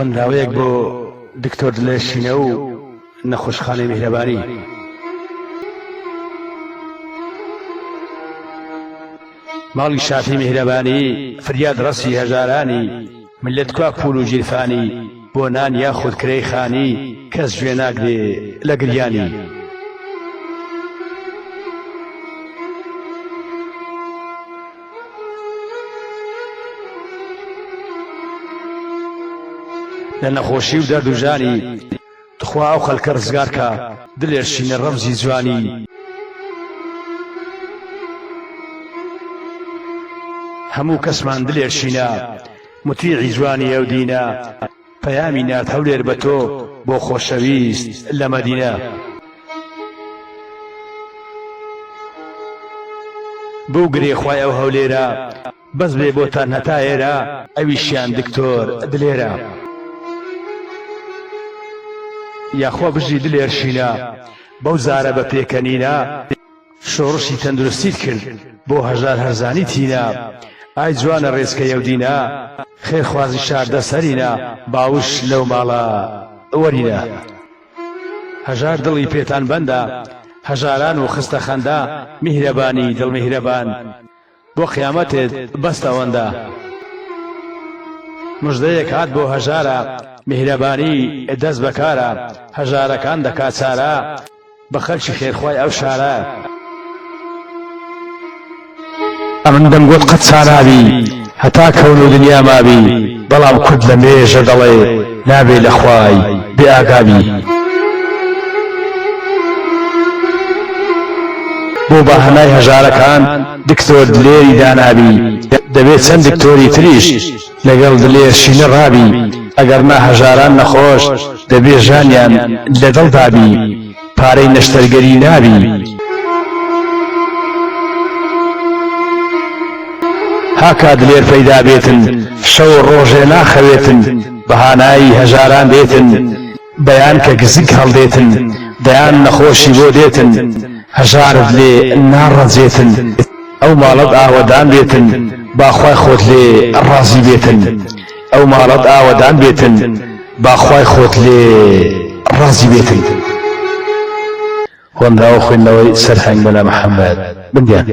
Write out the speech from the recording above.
خوێندراوەیەک بۆ دکتۆر دلێرشینە و نەخۆشخانەی میهرەبانی. ماڵی شافی میهرەبانی فریاد ڕەسی هەژارانی، ملت کوا پول و جیرفانی، بۆ نان یاخود کرەی خانی، کەس گوێ ناگرێ لە گریانی. لە نەخۆشی و دەرد و ژانی تخوا ئەو خەڵکە ڕزگارکە، دلێرشینە ڕەمزی جوانی. هەموو کەسمان دلێرشینە متیعی جوانی ئەو دینە، پەیامی نات هەولێر بە تۆ بۆ خۆشەویست لە مەدینە. بەو گرێ خوای ئەو هەولێرە، بەس بێ بۆتان هەتا ئێرە، ئەویشیان دکتۆر دلێرە. یاخوا بژی دلێرشینە بەو زارە بە پێکەنینە، شۆڕشی تەندروستیت کرد بۆ هەژار هەرزانی تینە. ئای جوانە ڕێزکە یەودینە، خێرخوازی شاردە سەرینە، باوش لەو ماڵە وەرینە. هەژار دڵی پێتان بەندە، هەژاران و خستە خەندە، میهرەبانی دڵمیهرەبان بۆ قیامەتێت بەستەوەندە. مژدەیەک هات بۆ هەژارە، میهرەبانی دەست بەکارە، هەژارەکان دەکات چارە بە خەڵکی خێرخوای ئەو شارە. ئەمن دەمگوت قەت چارابی هەتا کەون و دنیا مابی، بەڵام کورد لە مێژە دەڵێ نابێ لە خوای بێ ئاگابی. بۆ بەهەنای هەژارەکان دکتۆر دلێری دانابی، دەبێت چەند دکتۆری تریش لەگەڵ دلێرشینە ڕابی. ئەگەر نا هەژاران نەخۆش دەبێ ژانیان لەدڵ دابی، پارەی نەشتەرگەری نابی. هاکا دلێر پەیدا بێتن، شەو ڕۆژێ ناخەوێتن، بەهانایی هەژاران بێتن، بەیان کە گزیک هەڵدێتن، دەیان نەخۆشی بۆ دێتن، هەژارت لێ ناڕەنجێتن. ئەو ماڵەت ئاوەدان بێتن، باخوای خۆت لێ ڕازی بێتن. ئەو ماڵەت ئاوەدان بێتن، باخوای خۆت لێ ڕازی بێتن. خوێندراوە خوێندنەوەی سەرهەنگ بەلا محەممەد بندیان.